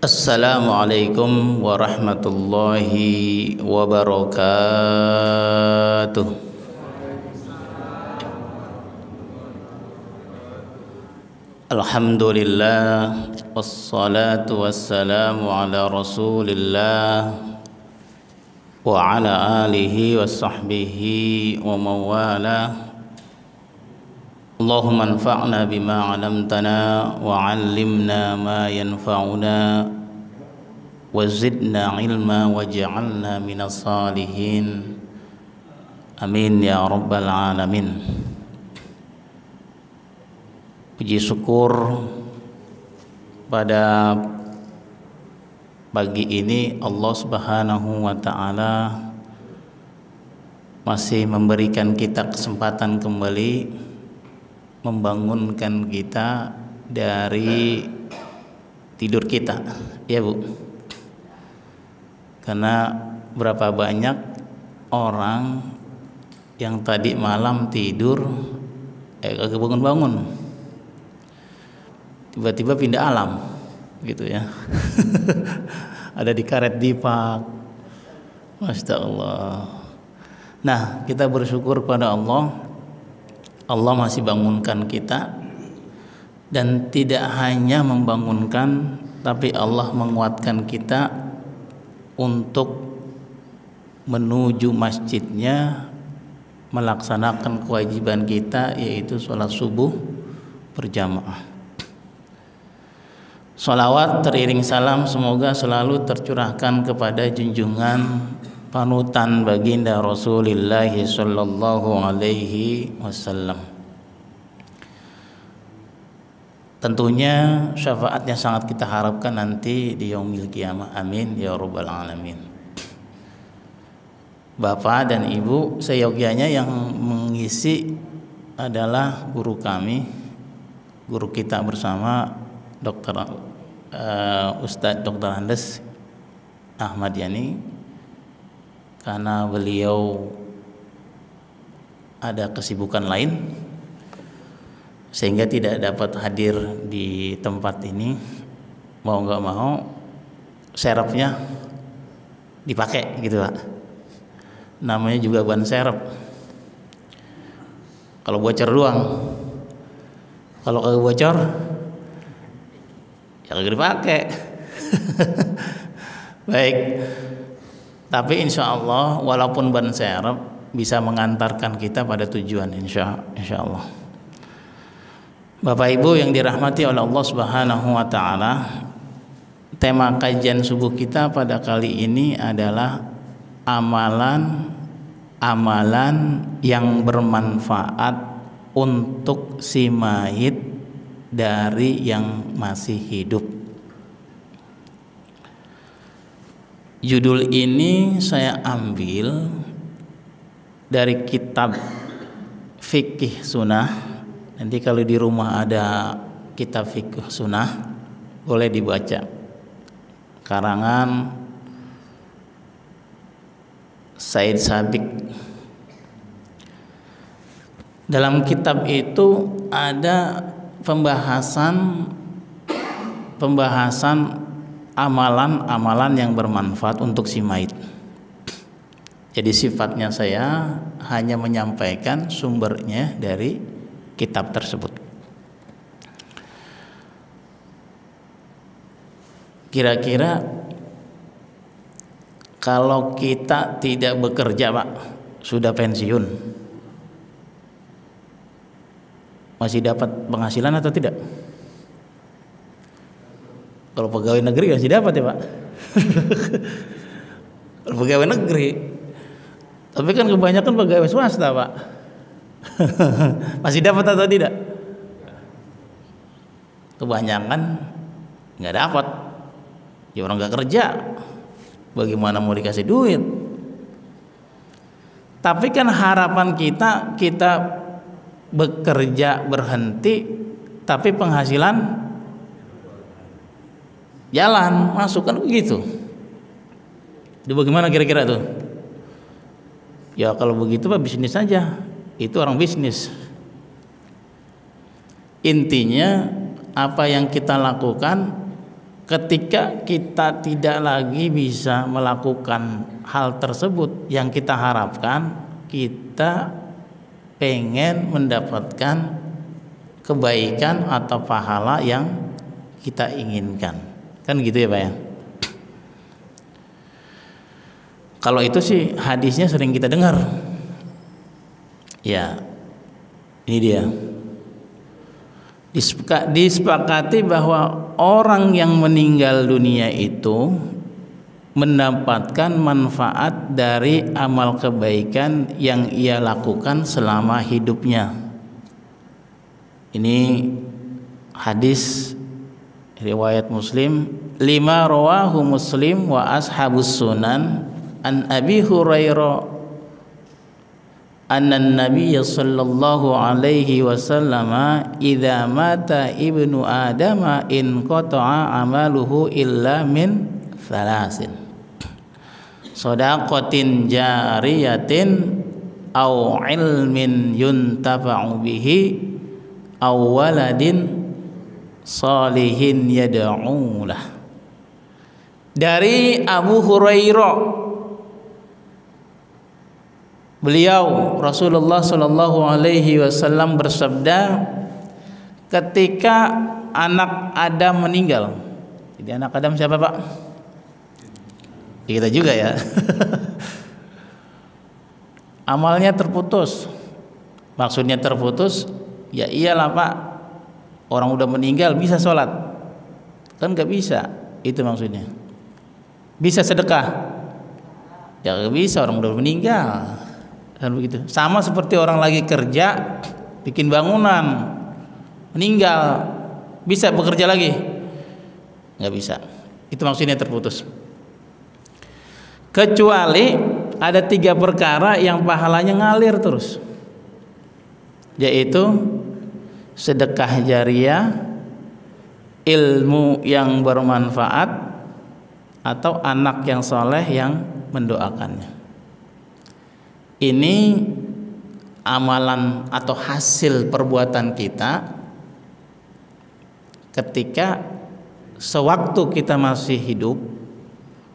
Assalamualaikum warahmatullahi wabarakatuh. Alhamdulillah, wassalatu wassalamu ala rasulillah wa ala alihi wa sahbihi wa mawala. Allahumma anfa'na bima 'allamtana wa 'allimna ma yanfa'una wa zidna ilma waj'alna minas salihin. Amin ya rabbal alamin. Puji syukur pada pagi ini Allah Subhanahu wa taala masih memberikan kita kesempatan kembali membangunkan kita dari tidur kita, ya Bu. Karena berapa banyak orang yang tadi malam tidur kagak bangun-bangun, tiba-tiba pindah alam gitu ya. Ada di karet dipak, Masya Allah. Nah, kita bersyukur pada Allah masih bangunkan kita, dan tidak hanya membangunkan, tapi Allah menguatkan kita untuk menuju masjidnya, melaksanakan kewajiban kita, yaitu sholat subuh berjamaah. Sholawat teriring salam semoga selalu tercurahkan kepada junjungan panutan baginda Rasulullah sallallahu alaihi wasallam. Tentunya syafaatnya sangat kita harapkan nanti di yaumil qiyamah. Amin ya rabbal alamin. Bapak dan Ibu, seyogyanya yang mengisi adalah guru kami, guru kita bersama Ustadz Dr. Andes Ahmad Yani, karena beliau ada kesibukan lain sehingga tidak dapat hadir di tempat ini. Mau nggak mau serepnya dipakai gitu Pak. Namanya juga ban serep. Kalau bocor doang, kalau kagak bocor ya kagak dipakai. Baik. Tapi insya Allah walaupun ban serep bisa mengantarkan kita pada tujuan, insya Allah. Bapak Ibu yang dirahmati oleh Allah Subhanahu wa taala, tema kajian subuh kita pada kali ini adalah amalan yang bermanfaat untuk si mayit dari yang masih hidup. Judul ini saya ambil dari kitab Fikih Sunnah. Nanti kalau di rumah ada kitab Fikih Sunnah, boleh dibaca. Karangan Said Sabiq. Dalam kitab itu ada pembahasan amalan-amalan yang bermanfaat untuk si mayit. Jadi sifatnya saya hanya menyampaikan sumbernya dari kitab tersebut. Kira-kira kalau kita tidak bekerja Pak, sudah pensiun, masih dapat penghasilan atau tidak? Kalau pegawai negeri masih dapat ya Pak. Kalau pegawai negeri, tapi kan kebanyakan pegawai swasta Pak. Masih dapat atau tidak? Kebanyakan nggak dapat. Ya orang nggak kerja, bagaimana mau dikasih duit? Tapi kan harapan kita bekerja berhenti, tapi penghasilan jalan masuk, kan begitu. Itu bagaimana kira-kira tuh? Ya kalau begitu Pak, bisnis saja. Itu orang bisnis. Intinya apa yang kita lakukan ketika kita tidak lagi bisa melakukan hal tersebut yang kita harapkan, kita pengen mendapatkan kebaikan atau pahala yang kita inginkan. Kan gitu ya Pak ya? Kalau itu sih hadisnya sering kita dengar. Ya, ini dia. Disepakati bahwa orang yang meninggal dunia itu mendapatkan manfaat dari amal kebaikan yang ia lakukan selama hidupnya. Ini hadis riwayat Muslim, lima rawahu Muslim wa ashabus sunan an Abi Hurairah anna Nabiy sallallahu alaihi wasallam idza mata ibnu adama in qata'a amaluhu illa min thalasin shadaqatin jariyatin aw ilmin yuntafa'u bihi aw waladin salihin yad'u lah. Dari Abu Hurairah, beliau Rasulullah Shallallahu Alaihi Wasallam bersabda, ketika anak Adam meninggal. Jadi anak Adam siapa Pak? Kita juga ya. Amalnya terputus. Maksudnya terputus, ya iyalah Pak. Orang udah meninggal bisa sholat? Kan nggak bisa. Itu maksudnya. Bisa sedekah? Ya nggak bisa, orang udah meninggal. Kan begitu. Sama seperti orang lagi kerja, bikin bangunan, meninggal, bisa bekerja lagi? Nggak bisa. Itu maksudnya terputus. Kecuali ada 3 perkara yang pahalanya ngalir terus, yaitu sedekah jariyah, ilmu yang bermanfaat, atau anak yang soleh yang mendoakannya. Ini amalan atau hasil perbuatan kita ketika sewaktu kita masih hidup,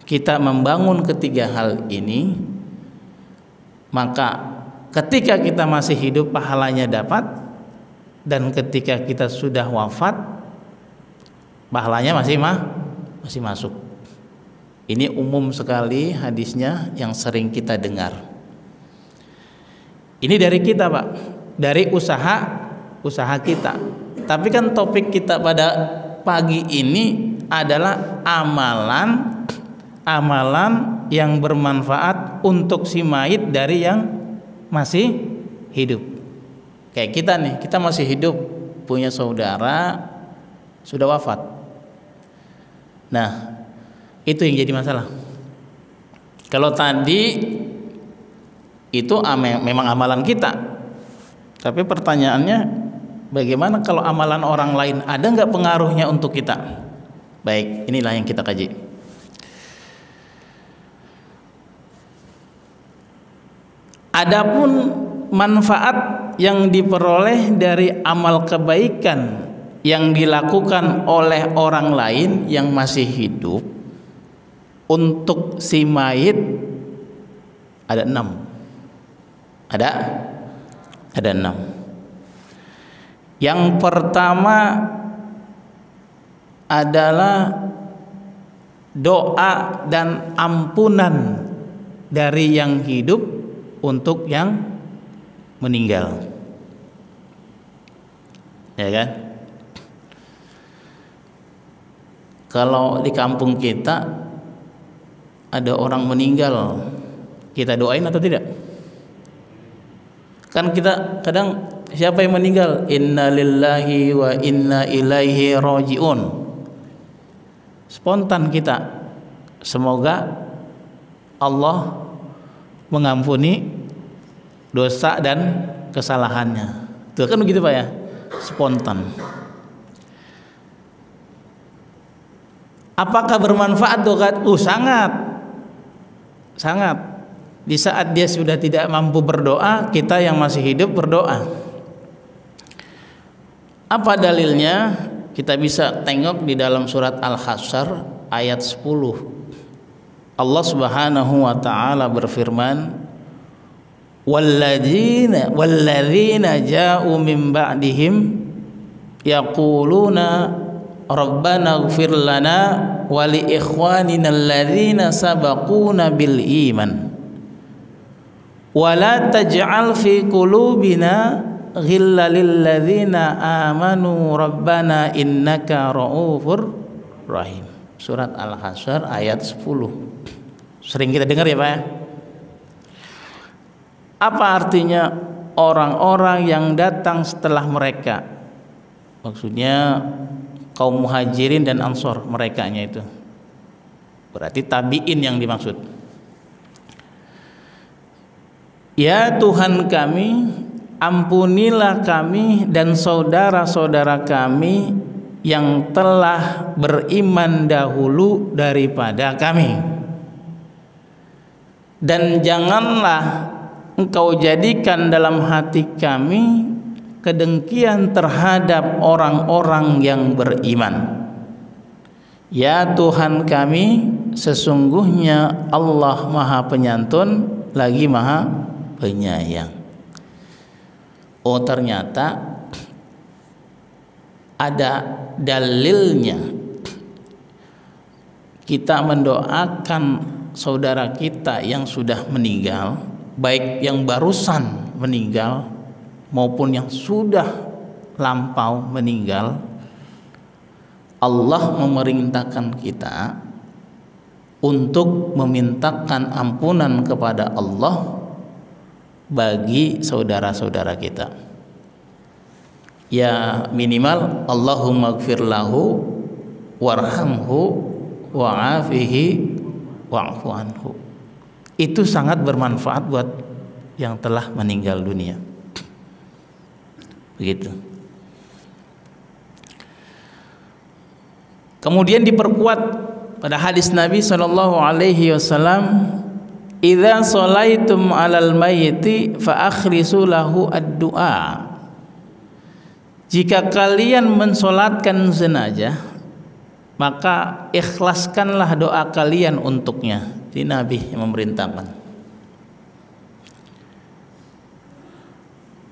kita membangun ketiga hal ini, maka ketika kita masih hidup pahalanya dapat, dan ketika kita sudah wafat pahalanya masih masuk. Ini umum sekali hadisnya yang sering kita dengar. Ini dari kita Pak, dari usaha kita. Tapi kan topik kita pada pagi ini adalah amalan yang bermanfaat untuk si mayit dari yang masih hidup. Kayak kita nih, kita masih hidup, punya saudara sudah wafat. Nah, itu yang jadi masalah. Kalau tadi itu memang amalan kita, tapi pertanyaannya bagaimana kalau amalan orang lain, ada nggak pengaruhnya untuk kita? Baik, inilah yang kita kaji. Adapun manfaat yang diperoleh dari amal kebaikan yang dilakukan oleh orang lain yang masih hidup untuk si mayit ada 6. Ada 6. Yang pertama adalah doa dan ampunan dari yang hidup untuk yang meninggal. Ya kan? Kalau di kampung kita ada orang meninggal, kita doain atau tidak? Kan kita kadang, siapa yang meninggal? Inna lillahi wa inna ilaihi raji'un. Spontan kita, semoga Allah mengampuni dosa dan kesalahannya. Tuh kan begitu Pak ya, spontan. Apakah bermanfaat doa? Sangat. Di saat dia sudah tidak mampu berdoa, kita yang masih hidup berdoa. Apa dalilnya? kita bisa tengok di dalam surat Al-Hasyr ayat 10. Allah Subhanahu wa taala berfirman, walladzina ja'u min ba'dihim yaquluna rabbana ighfir lana wa li ikhwanina alladzina sabaquna bil iman wa la taj'al fi qulubina ghillan lil ladzina amanu rabbana innaka ra'ufur rahim. Surat Al-Hasyr ayat 10. Sering kita dengar ya Pak ya. Apa artinya orang-orang yang datang setelah mereka? Maksudnya kaum muhajirin dan ansor, merekanya itu. Berarti tabi'in yang dimaksud. Ya Tuhan kami, ampunilah kami dan saudara-saudara kami yang telah beriman dahulu daripada kami. Dan janganlah Engkau jadikan dalam hati kami kedengkian terhadap orang-orang yang beriman. Ya Tuhan kami, sesungguhnya Allah Maha Penyantun lagi Maha Penyayang. Oh, ternyata ada dalilnya kita mendoakan saudara kita yang sudah meninggal, baik yang barusan meninggal maupun yang sudah lampau meninggal. Allah memerintahkan kita untuk memintakan ampunan kepada Allah bagi saudara-saudara kita. Ya minimal Allahumma ighfir lahu warhamhu wa'afihi wa'fu anhu. Itu sangat bermanfaat buat yang telah meninggal dunia. Begitu. Kemudian diperkuat pada hadis Nabi sallallahu alaihi wasallam, "Idza sholaitum 'alal mayyiti fa akhrisu lahu ad-du'a." Jika kalian mensolatkan jenazah, maka ikhlaskanlah doa kalian untuknya. Di Nabi yang memerintahkan.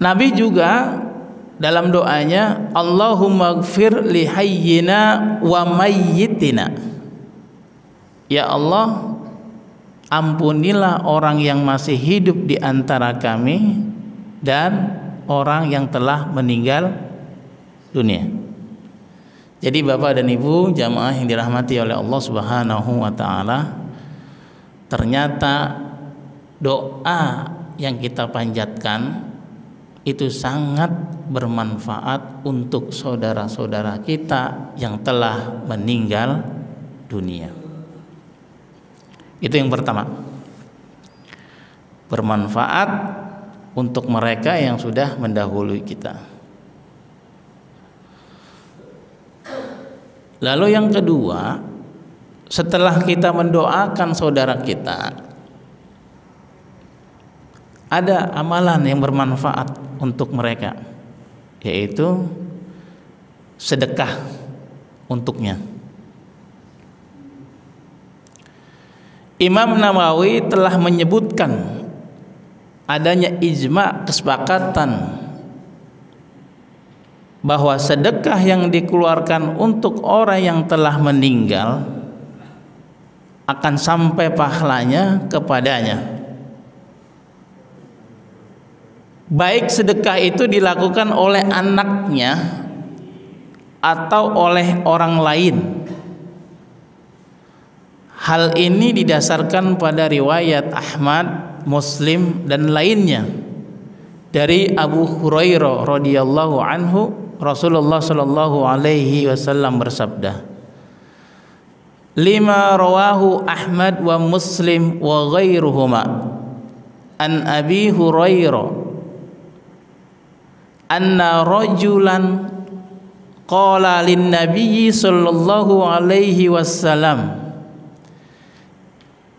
Nabi juga dalam doanya, Allahumma ighfir li hayyina wa mayyitina. Ya Allah, ampunilah orang yang masih hidup di antara kami dan orang yang telah meninggal dunia. Jadi Bapak dan Ibu jamaah yang dirahmati oleh Allah Subhanahu wa taala, ternyata doa yang kita panjatkan itu sangat bermanfaat untuk saudara-saudara kita yang telah meninggal dunia. Itu yang pertama. Bermanfaat untuk mereka yang sudah mendahului kita. Lalu yang kedua, setelah kita mendoakan saudara kita, ada amalan yang bermanfaat untuk mereka, yaitu sedekah untuknya. Imam Nawawi telah menyebutkan adanya ijma, kesepakatan bahwa sedekah yang dikeluarkan untuk orang yang telah meninggal akan sampai pahalanya kepadanya. Baik sedekah itu dilakukan oleh anaknya atau oleh orang lain. Hal ini didasarkan pada riwayat Ahmad, Muslim dan lainnya dari Abu Hurairah radhiyallahu anhu, Rasulullah sallallahu alaihi wasallam bersabda, lima rawahu Ahmad wa Muslim wa ghairuhuma an Abi Hurairah anna rajulan qala lin nabiyyi sallallahu alaihi wasallam,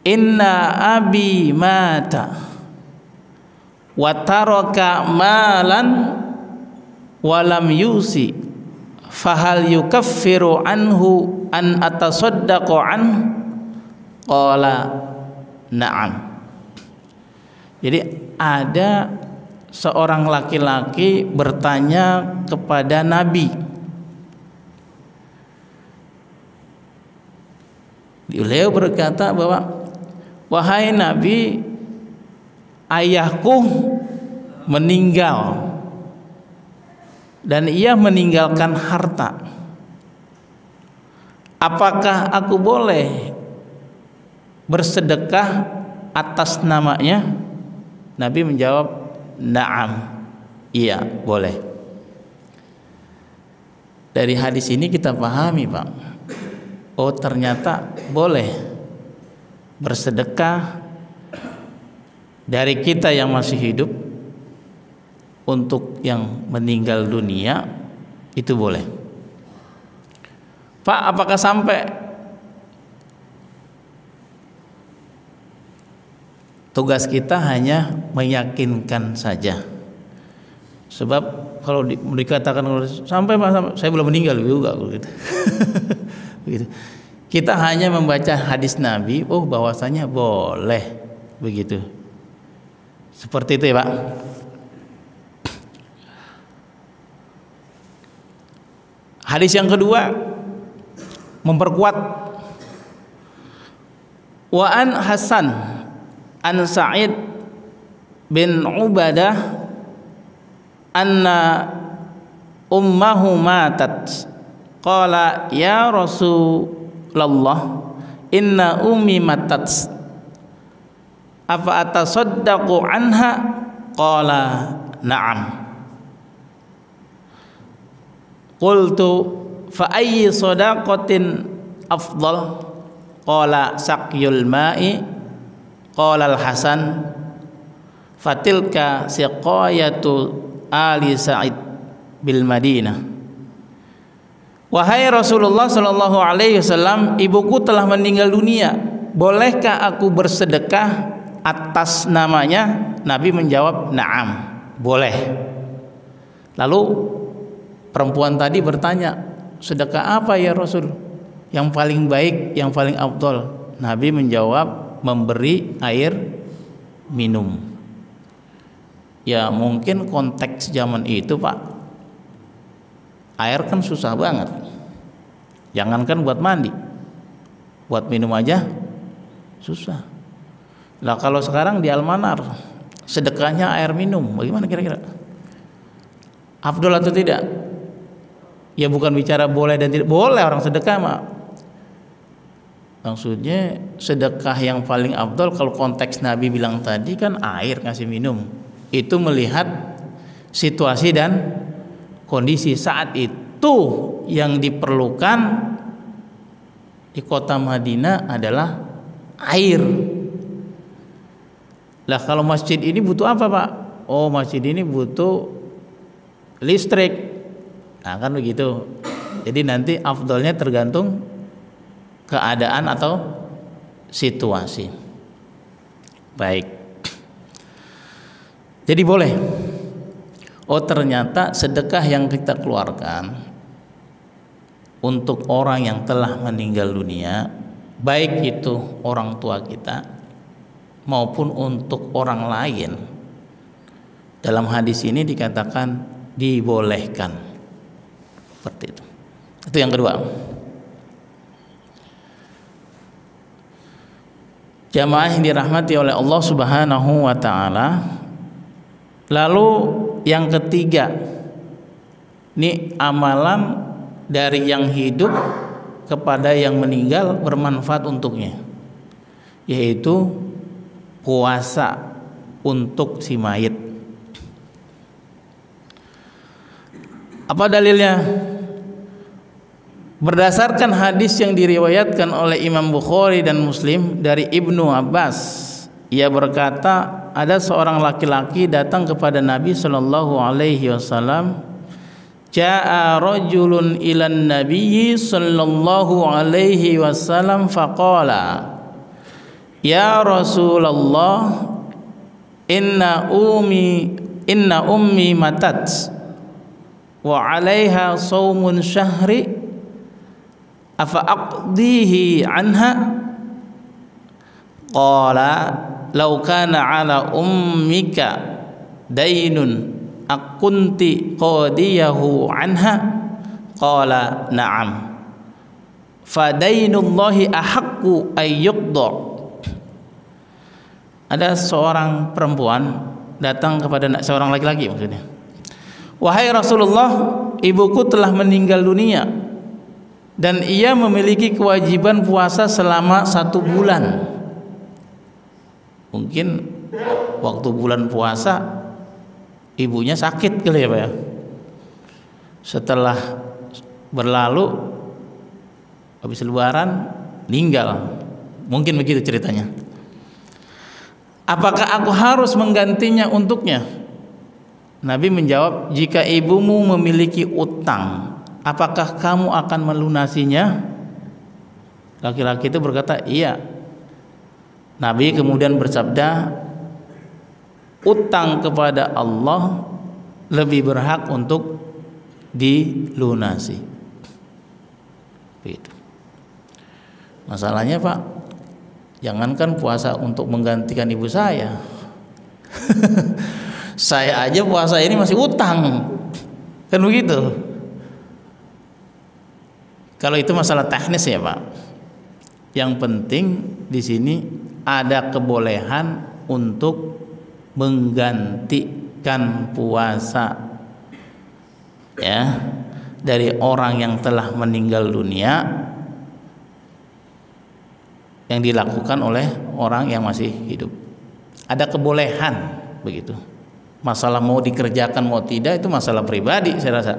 inna abi mata wa taraka malan wa lam yusi fahal yukaffiru anhu an atasaddaqu an? Qala na'am. Jadi ada seorang laki-laki bertanya kepada Nabi. Beliau berkata bahwa, wahai Nabi, ayahku meninggal dan ia meninggalkan harta. Apakah aku boleh bersedekah atas namanya? Nabi menjawab, na'am, iya boleh. Dari hadis ini kita pahami, Pak, oh ternyata boleh bersedekah dari kita yang masih hidup untuk yang meninggal dunia, itu boleh. Pak, apakah sampai? Tugas kita hanya meyakinkan saja. Sebab kalau dikatakan sampai Pak, saya belum meninggal juga gitu. Begitu. Kita hanya membaca hadis Nabi, oh bahwasanya boleh begitu. Seperti itu ya, Pak. Hadis yang kedua memperkuat, wa an Hasan an Sa'id bin Ubadah anna ummahu matat, qala ya Rasulullah inna ummi matat afa atasaddaqu anha? Qala na'am. Qultu fa ayyi shadaqatin afdal? Qala saqyul ma'i. Qala al-Hasan fatilka siqayatu ali Sa'id bil Madinah. Wahai Rasulullah sallallahu alaihi wasallam, ibuku telah meninggal dunia, bolehkah aku bersedekah atas namanya? Nabi menjawab, na'am, boleh. Lalu perempuan tadi bertanya, sedekah apa ya Rasul yang paling baik, yang paling afdal? Nabi menjawab, memberi air minum. Ya mungkin konteks zaman itu, Pak, air kan susah banget. Jangankan buat mandi, buat minum aja susah. Lah kalau sekarang di Almanar sedekahnya air minum, bagaimana kira-kira? Afdol atau tidak? Ya bukan bicara boleh dan tidak boleh orang sedekah, Mak. Maksudnya sedekah yang paling afdol kalau konteks Nabi bilang tadi kan air, ngasih minum. Itu melihat situasi dan kondisi saat itu. Yang diperlukan di kota Madinah adalah air. Lah kalau masjid ini butuh apa, Pak? Oh, masjid ini butuh listrik. Nah kan begitu. Jadi nanti afdolnya tergantung keadaan atau situasi. Baik. Jadi boleh. Oh ternyata sedekah yang kita keluarkan untuk orang yang telah meninggal dunia, baik itu orang tua kita maupun untuk orang lain, dalam hadis ini dikatakan dibolehkan. Seperti itu. Itu yang kedua. Jamaah yang dirahmati oleh Allah Subhanahu wa taala. Lalu yang ketiga, ini amalan dari yang hidup kepada yang meninggal bermanfaat untuknya, yaitu puasa untuk si mayit. Apa dalilnya? Berdasarkan hadis yang diriwayatkan oleh Imam Bukhari dan Muslim dari Ibnu Abbas, ia berkata, ada seorang laki-laki datang kepada Nabi sallallahu alaihi wasallam. Ja'a rajulun ilan nabiyyi sallallahu alaihi wasallam faqala, ya Rasulullah, inna ummi matat wa 'alaiha shaumun syahri afa aqdihi anha qala law kana 'ala ummika dainun akunti qadiyahu anha qala na'am fadainullahi ahaqqu ayyuqda. Ada seorang perempuan datang kepada seorang laki-laki, maksudnya, wahai Rasulullah, ibuku telah meninggal dunia dan ia memiliki kewajiban puasa selama 1 bulan. Mungkin waktu bulan puasa ibunya sakit kali ya Pak ya. Setelah berlalu habis lebaran meninggal. Mungkin begitu ceritanya. Apakah aku harus menggantinya untuknya? Nabi menjawab, jika ibumu memiliki utang, apakah kamu akan melunasinya? Laki-laki itu berkata, iya. Nabi kemudian bersabda, utang kepada Allah lebih berhak untuk dilunasi. Begitu. Masalahnya Pak, jangankan puasa untuk menggantikan ibu saya. Saya aja puasa ini masih utang. Kan begitu. Kalau itu masalah teknis ya Pak. Yang penting di sini ada kebolehan untuk menggantikan puasa ya dari orang yang telah meninggal dunia yang dilakukan oleh orang yang masih hidup. Ada kebolehan begitu. Masalah mau dikerjakan mau tidak itu masalah pribadi saya rasa.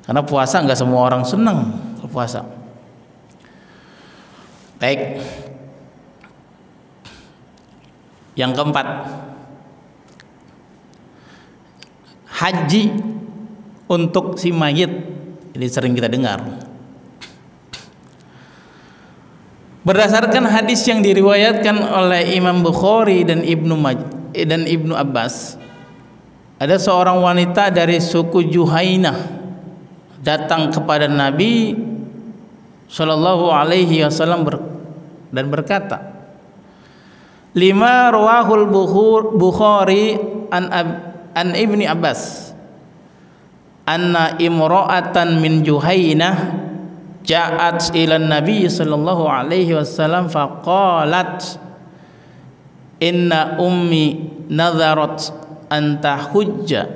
Karena puasa nggak semua orang senang puasa. Baik. Yang keempat, haji untuk si mayit. Ini sering kita dengar. Berdasarkan hadis yang diriwayatkan oleh Imam Bukhari dan Ibnu Abbas, ada seorang wanita dari suku Juhainah datang kepada Nabi Shallallahu Alaihi Wasallam dan berkata, lima rawahul Bukhari an Ibni Abbas anna imra'atan min Juhainah ja'at ila Nabi sallallahu alaihi wasallam faqalat inna ummi nadharat an tahujja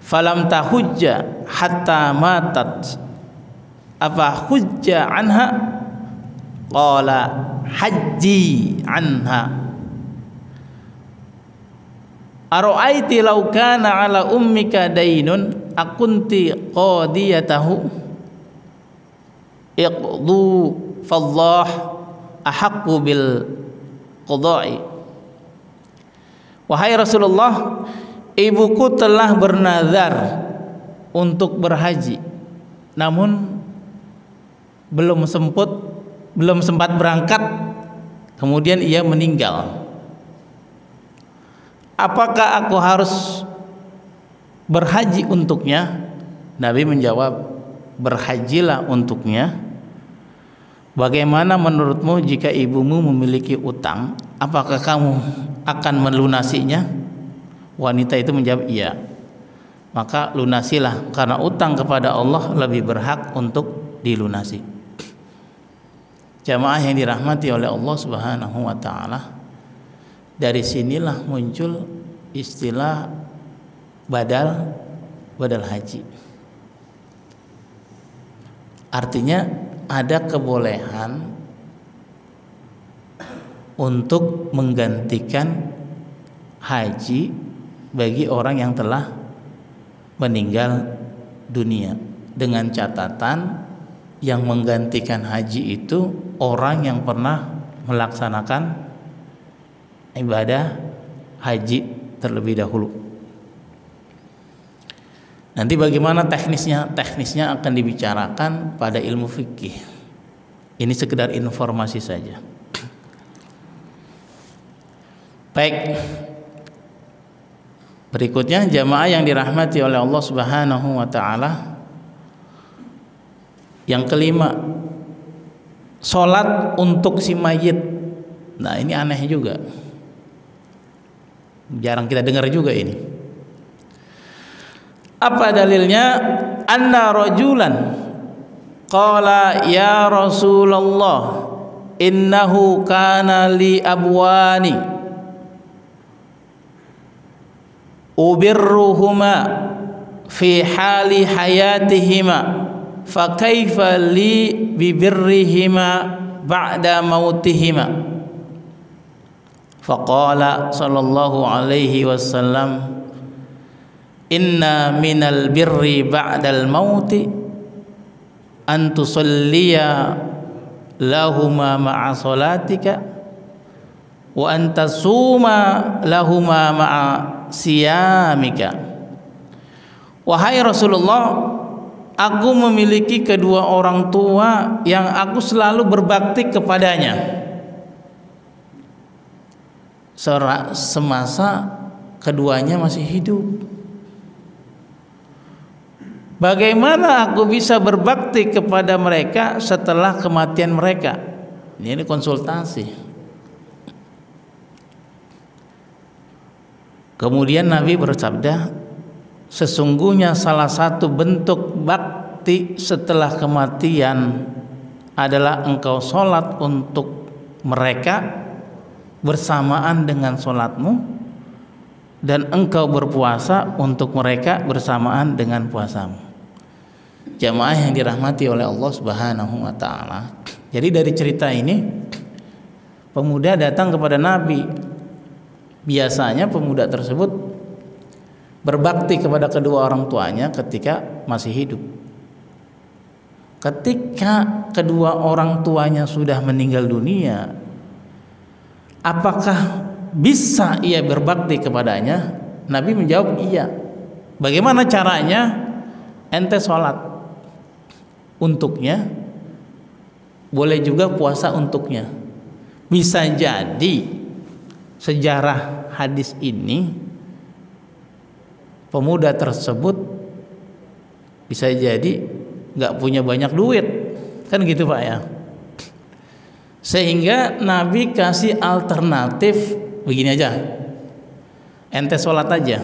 falam tahujja hatta matat afa hujja anha qala haji anha ara'aiti law kana ala ummika dainun akunti qadiyatahu iqdu fallah ahaqqu bil qada'i. Wahai Rasulullah, ibuku telah bernazar untuk berhaji namun belum sempat berangkat, kemudian ia meninggal. Apakah aku harus berhaji untuknya? Nabi menjawab, berhajilah untuknya. Bagaimana menurutmu jika ibumu memiliki utang? Apakah kamu akan melunasinya? Wanita itu menjawab, iya. Maka lunasilah, karena utang kepada Allah lebih berhak untuk dilunasi. Jamaah yang dirahmati oleh Allah Subhanahu wa taala, dari sinilah muncul istilah badal haji. Artinya ada kebolehan untuk menggantikan haji bagi orang yang telah meninggal dunia, dengan catatan yang menggantikan haji itu orang yang pernah melaksanakan ibadah haji terlebih dahulu. Nanti bagaimana teknisnya? Teknisnya akan dibicarakan pada ilmu fikih. Ini sekedar informasi saja. Baik. Berikutnya jamaah yang dirahmati oleh Allah Subhanahu wa taala. Yang kelima, salat untuk si mayit. Nah, ini aneh juga. Jarang kita dengar juga ini. Apa dalilnya? Anna rajulan qala ya Rasulullah innahu kana li abwani ubirruhuma fi hali hayatihima fa kaifa li bibirrihima ba'da mautihima. Faqala sallallahu alaihi wasallam inna minal birri ba'dal mauti an tusalliya lahuma ma'a salatika wa an tasuma lahuma ma'a siyamika. Wahai Rasulullah, aku memiliki kedua orang tua yang aku selalu berbakti kepadanya semasa keduanya masih hidup. Bagaimana aku bisa berbakti kepada mereka setelah kematian mereka? Ini konsultasi. Kemudian Nabi bersabda, sesungguhnya salah satu bentuk bakti setelah kematian adalah engkau sholat untuk mereka bersamaan dengan sholatmu, dan engkau berpuasa untuk mereka bersamaan dengan puasamu. Jamaah yang dirahmati oleh Allah Subhanahu wa taala. Jadi dari cerita ini, pemuda datang kepada Nabi. Biasanya pemuda tersebut berbakti kepada kedua orang tuanya ketika masih hidup. Ketika kedua orang tuanya sudah meninggal dunia, apakah bisa ia berbakti kepadanya? Nabi menjawab iya. Bagaimana caranya? Ente sholat untuknya, boleh juga puasa untuknya. Bisa jadi sejarah hadis ini, pemuda tersebut bisa jadi nggak punya banyak duit, kan gitu Pak ya. Sehingga Nabi kasih alternatif begini aja, ente sholat aja.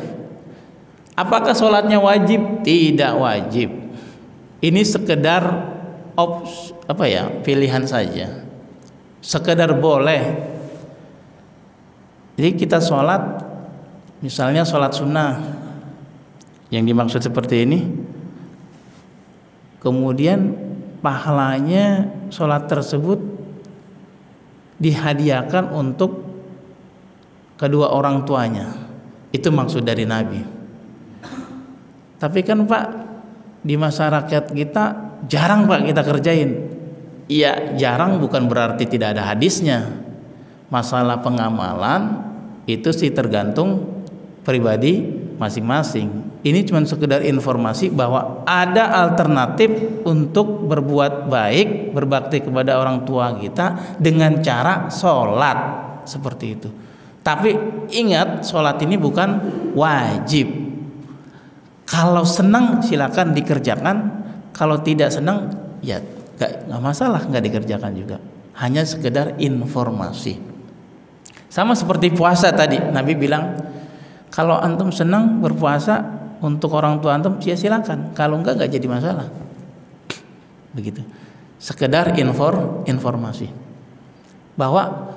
Apakah sholatnya wajib? Tidak wajib. Ini sekedar pilihan saja, sekedar boleh. Jadi kita sholat, misalnya sholat sunnah yang dimaksud seperti ini, kemudian pahalanya sholat tersebut dihadiahkan untuk kedua orang tuanya. Itu maksud dari Nabi. Tapi kan Pak, di masyarakat kita jarang Pak kita kerjain. Iya, jarang bukan berarti tidak ada hadisnya. Masalah pengamalan itu sih tergantung pribadi masing-masing. Ini cuma sekedar informasi bahwa ada alternatif untuk berbuat baik, berbakti kepada orang tua kita dengan cara sholat seperti itu. Tapi ingat, sholat ini bukan wajib. Kalau senang silakan dikerjakan, kalau tidak senang ya nggak masalah, nggak dikerjakan juga. Hanya sekedar informasi. Sama seperti puasa tadi, Nabi bilang kalau antum senang berpuasa untuk orang tua antum, ya silakan. Kalau enggak jadi masalah. Begitu. Sekedar informasi bahwa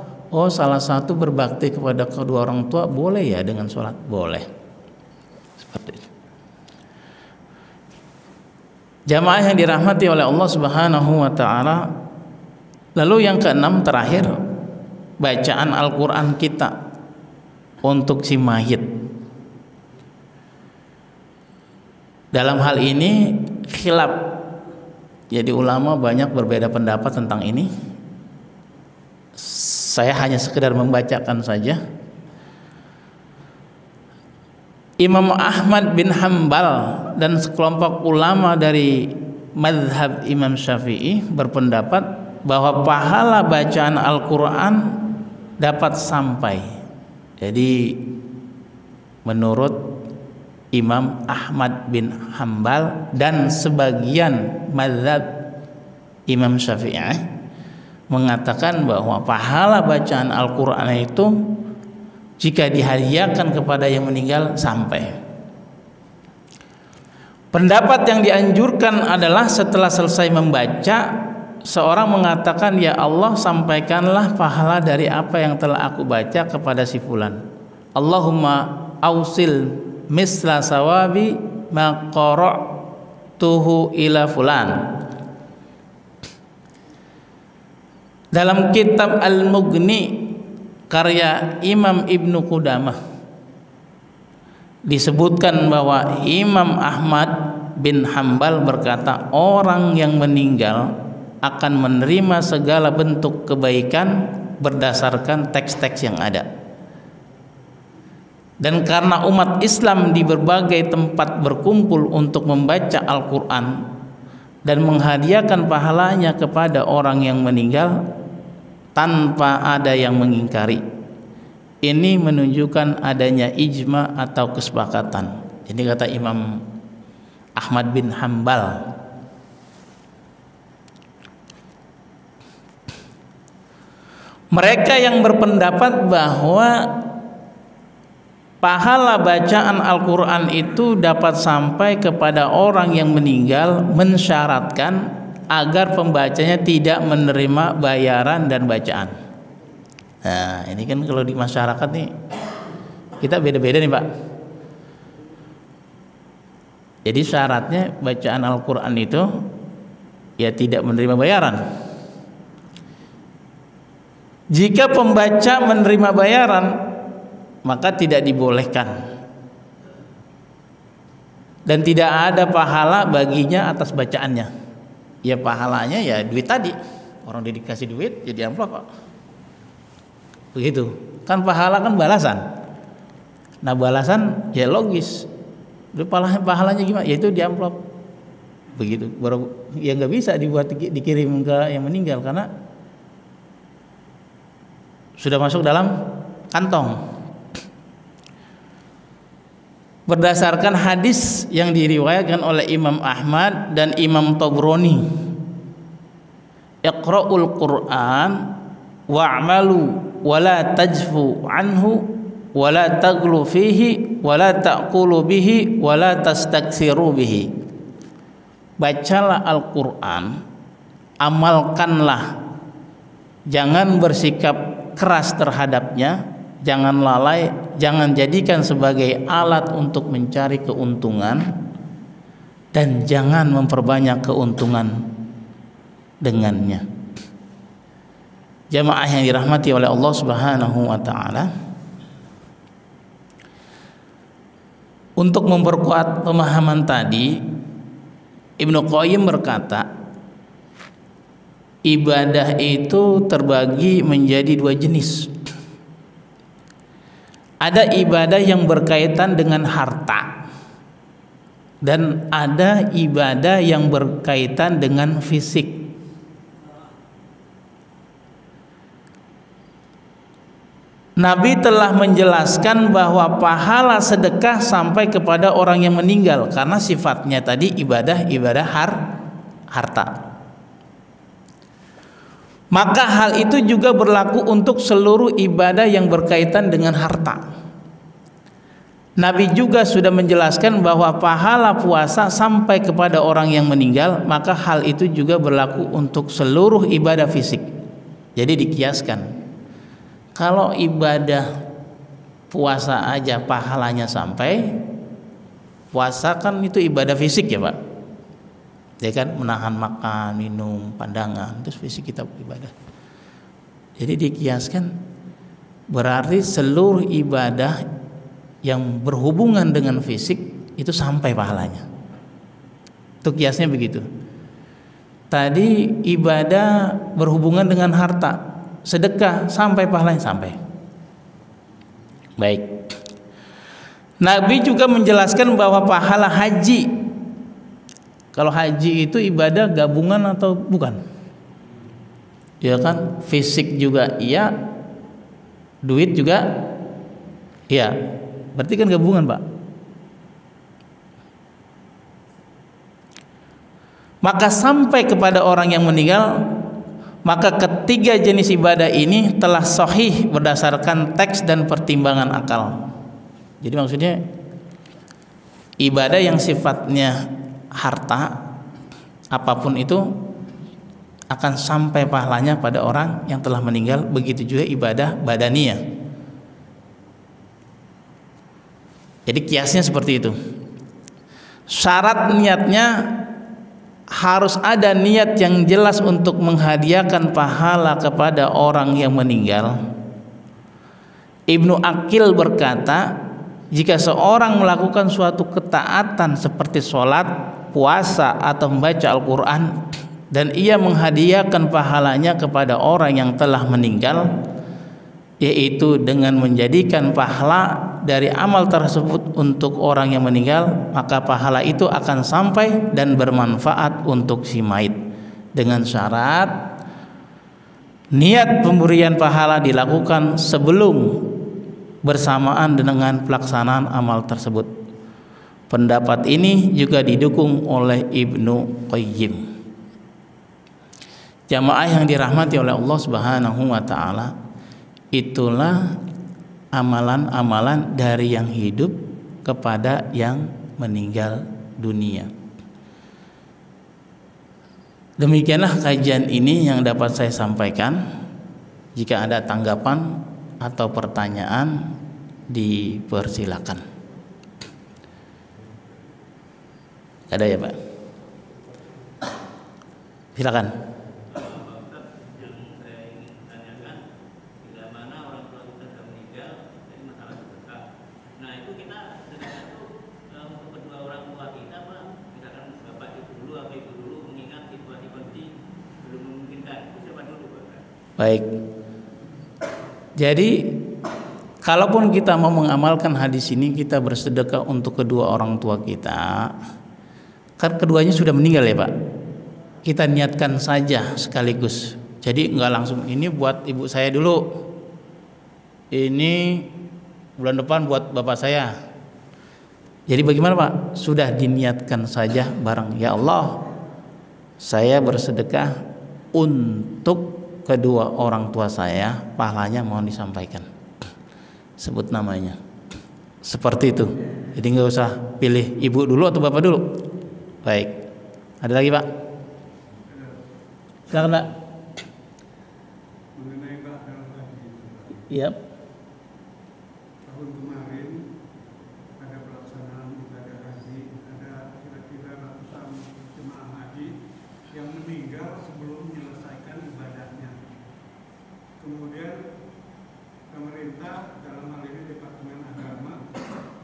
salah satu berbakti kepada kedua orang tua boleh ya dengan sholat, boleh. Seperti itu. Jamaah yang dirahmati oleh Allah Subhanahu wa taala. Lalu yang keenam terakhir, bacaan Al-Qur'an kita untuk si mayit. Dalam hal ini khilaf. Jadi ulama banyak berbeda pendapat tentang ini. Saya hanya sekedar membacakan saja. Imam Ahmad bin Hambal dan sekelompok ulama dari mazhab Imam Syafi'i berpendapat bahwa pahala bacaan Al-Quran dapat sampai. Jadi menurut Imam Ahmad bin Hambal dan sebagian mazhab Imam Syafi'i mengatakan bahwa pahala bacaan Al-Quran itu jika dihadiahkan kepada yang meninggal sampai. Pendapat yang dianjurkan adalah setelah selesai membaca, seorang mengatakan, ya Allah, sampaikanlah pahala dari apa yang telah aku baca kepada si fulan. Allahumma ausil misla sawabi ma qara'tuhu ila fulan. Dalam kitab Al-Mughni karya Imam Ibnu Qudamah disebutkan bahwa Imam Ahmad bin Hambal berkata, orang yang meninggal akan menerima segala bentuk kebaikan berdasarkan teks-teks yang ada. Dan karena umat Islam di berbagai tempat berkumpul untuk membaca Al-Quran dan menghadiahkan pahalanya kepada orang yang meninggal tanpa ada yang mengingkari, ini menunjukkan adanya ijma atau kesepakatan. Ini kata Imam Ahmad bin Hambal. Mereka yang berpendapat bahwa pahala bacaan Al-Quran itu dapat sampai kepada orang yang meninggal mensyaratkan agar pembacanya tidak menerima bayaran dan bacaan. Nah, ini kan kalau di masyarakat nih kita beda-beda nih, Pak. Jadi syaratnya bacaan Al-Quran itu ya tidak menerima bayaran. Jika pembaca menerima bayaran, maka tidak dibolehkan dan tidak ada pahala baginya atas bacaannya. Ya pahalanya ya duit tadi, orang dikasih duit jadi amplop, Pak. Begitu kan, pahala kan balasan. Nah balasan ya logis, pahalanya gimana? Yaitu di amplop. Begitu. Baru ya nggak bisa dikirim ke yang meninggal karena sudah masuk dalam kantong. Berdasarkan hadis yang diriwayatkan oleh Imam Ahmad dan Imam Tabrani, Iqra'ul Qur'an wa'malu wala tajfu anhu wala taglu fihi wala ta'qulu bihi wala tastaksiru bihi. Bacalah Al-Quran, amalkanlah, jangan bersikap keras terhadapnya, jangan lalai, jangan jadikan sebagai alat untuk mencari keuntungan, dan jangan memperbanyak keuntungan dengannya. Jamaah yang dirahmati oleh Allah Subhanahu wa taala, untuk memperkuat pemahaman tadi, Ibnu Qayyim berkata, ibadah itu terbagi menjadi dua jenis. Ada ibadah yang berkaitan dengan harta dan ada ibadah yang berkaitan dengan fisik. Nabi telah menjelaskan bahwa pahala sedekah sampai kepada orang yang meninggal karena sifatnya tadi ibadah harta. Maka hal itu juga berlaku untuk seluruh ibadah yang berkaitan dengan harta. Nabi juga sudah menjelaskan bahwa pahala puasa sampai kepada orang yang meninggal, maka hal itu juga berlaku untuk seluruh ibadah fisik. Jadi dikiaskan. Kalau ibadah puasa aja pahalanya sampai, puasa kan itu ibadah fisik ya Pak, ya kan, menahan makan, minum, pandangan, terus fisik kita ibadah. Jadi dikiaskan berarti seluruh ibadah yang berhubungan dengan fisik itu sampai pahalanya. Itu kiasnya begitu. Tadi ibadah berhubungan dengan harta, sedekah sampai pahalanya sampai. Baik. Nabi juga menjelaskan bahwa pahala haji, kalau haji itu ibadah gabungan atau bukan? Ya kan, fisik juga iya, duit juga iya. Berarti kan gabungan Pak. maka sampai kepada orang yang meninggal, maka ketiga jenis ibadah ini telah sahih berdasarkan teks dan pertimbangan akal. Jadi maksudnya ibadah yang sifatnya harta apapun itu akan sampai pahalanya pada orang yang telah meninggal. Begitu juga ibadah badaniyah. Jadi kiasnya seperti itu. Syarat niatnya harus ada niat yang jelas untuk menghadiahkan pahala kepada orang yang meninggal. Ibnu Aqil berkata, jika seorang melakukan suatu ketaatan seperti sholat, puasa atau membaca Al-Quran, dan ia menghadiahkan pahalanya kepada orang yang telah meninggal, yaitu dengan menjadikan pahala dari amal tersebut untuk orang yang meninggal, maka pahala itu akan sampai dan bermanfaat untuk si mayit, dengan syarat niat pemberian pahala dilakukan sebelum bersamaan dengan pelaksanaan amal tersebut. Pendapat ini juga didukung oleh Ibnu Qayyim. Jamaah yang dirahmati oleh Allah Subhanahu wa taala, itulah amalan-amalan dari yang hidup kepada yang meninggal dunia. Demikianlah kajian ini yang dapat saya sampaikan. Jika ada tanggapan atau pertanyaan, dipersilakan. Ada ya Pak? Silakan. Baik. Jadi kalaupun kita mau mengamalkan hadis ini, kita bersedekah untuk kedua orang tua kita. Kan keduanya sudah meninggal ya Pak. Kita niatkan saja sekaligus. Jadi enggak langsung ini buat ibu saya dulu. Ini bulan depan buat bapak saya. Jadi bagaimana Pak? Sudah diniatkan saja bareng. Ya Allah, saya bersedekah untuk kedua orang tua saya, pahalanya mohon disampaikan. Sebut namanya. Seperti itu. Jadi nggak usah pilih ibu dulu atau bapak dulu. Baik. Ada lagi Pak? Silakan Pak. Mengenai bakal haji. Iya. Tahun kemarin ada pelaksanaan ibadah haji, ada kira-kira ratusan jemaah haji yang meninggal sebelum menyelesaikan ibadahnya. Kemudian pemerintah, dalam hal ini Departemen Agama,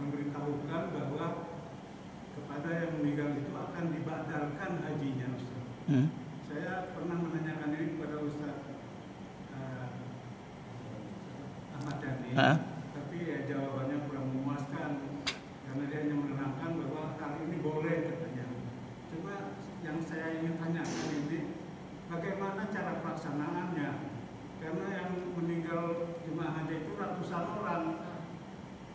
memberitahukan bahwa kepada yang meninggal itu akan dibadalkan hajinya, Ustaz. Saya pernah menanyakan ini kepada Ustaz Ahmad Dhani, tapi ya jawabannya kurang memuaskan karena dia hanya menerangkan bahwa hal ini boleh katanya. Cuma yang saya ingin tanyakan ini, bagaimana cara pelaksanaannya? Karena yang meninggal jemaah haji itu ratusan orang.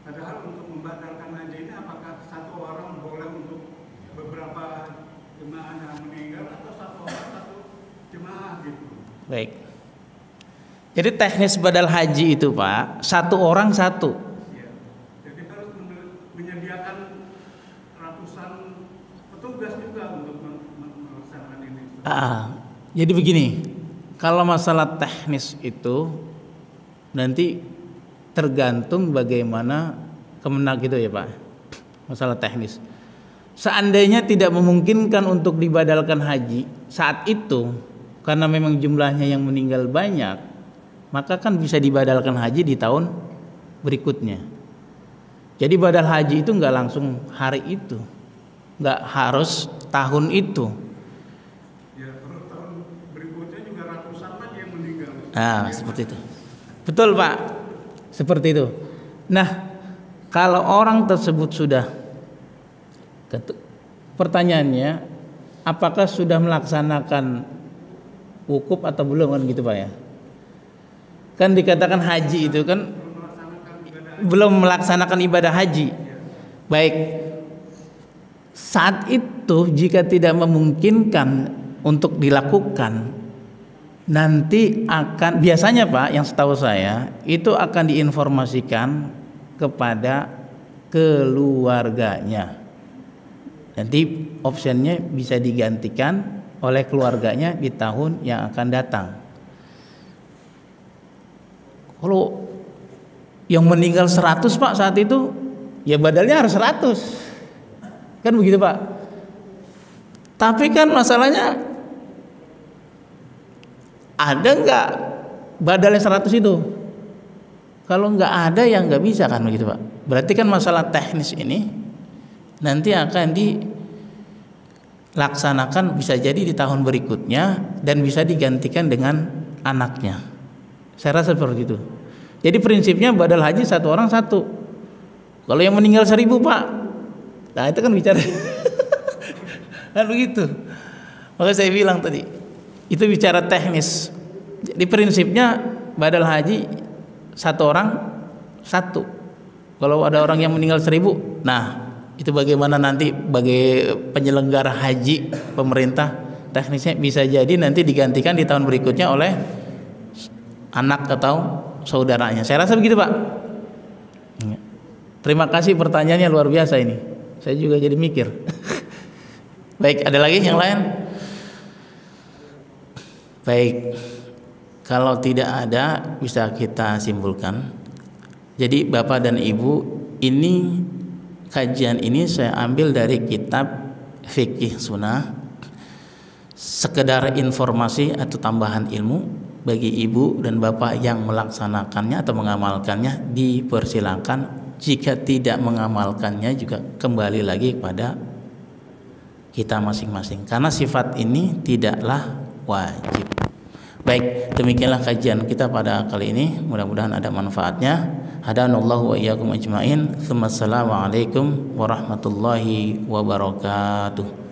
Padahal untuk membadalkan haji ini apakah satu orang boleh untuk beberapa jemaah yang meninggal atau satu orang satu jemaah gitu? Baik. Jadi teknis badal haji itu Pak, satu orang satu. Ya. Jadi harus menyediakan ratusan petugas juga untuk melaksanakan ini. Jadi begini, kalau masalah teknis itu nanti tergantung bagaimana Kemenak gitu ya Pak. Masalah teknis. Seandainya tidak memungkinkan untuk dibadalkan haji saat itu, karena memang jumlahnya yang meninggal banyak, maka kan bisa dibadalkan haji di tahun berikutnya. Jadi badal haji itu nggak langsung hari itu, nggak harus tahun itu. Ya, terus tahun berikutnya juga ratusan lagi yang meninggal. Nah, seperti itu. Betul Pak, seperti itu. Nah, kalau orang tersebut sudah, pertanyaannya, apakah sudah melaksanakan wukuf atau belum kan gitu Pak ya? Kan dikatakan haji itu kan belum melaksanakan ibadah haji. Baik. saat itu jika tidak memungkinkan untuk dilakukan, nanti akan biasanya Pak, yang setahu saya itu akan diinformasikan kepada keluarganya. Nanti optionnya bisa digantikan oleh keluarganya di tahun yang akan datang. Kalau yang meninggal 100 Pak saat itu, ya badalnya harus 100. Kan begitu Pak. Tapi kan masalahnya, ada nggak badalnya 100 itu? Kalau nggak ada ya nggak bisa kan begitu Pak. Berarti kan masalah teknis ini nanti akan dilaksanakan bisa jadi di tahun berikutnya dan bisa digantikan dengan anaknya. Saya rasa seperti itu. Jadi prinsipnya badal haji satu orang satu. Kalau yang meninggal 1000 Pak, nah itu kan bicara kan begitu. Maka saya bilang tadi itu bicara teknis. Jadi prinsipnya badal haji satu orang satu. Kalau ada orang yang meninggal 1000, nah itu bagaimana nanti bagi penyelenggara haji pemerintah teknisnya bisa jadi nanti digantikan di tahun berikutnya oleh anak atau saudaranya. Saya rasa begitu Pak. Terima kasih, pertanyaannya luar biasa ini. Saya juga jadi mikir. Baik, ada lagi yang lain? Baik, kalau tidak ada bisa kita simpulkan. Jadi Bapak dan Ibu, ini kajian ini saya ambil dari kitab Fikih Sunnah, sekedar informasi atau tambahan ilmu bagi ibu dan bapak yang melaksanakannya atau mengamalkannya. Dipersilakan, jika tidak mengamalkannya juga kembali lagi kepada kita masing-masing, karena sifat ini tidaklah wajib. Baik, demikianlah kajian kita pada kali ini, mudah-mudahan ada manfaatnya. Hadanallahu wa iyyakum ajmain. Assalamualaikum warahmatullahi wabarakatuh.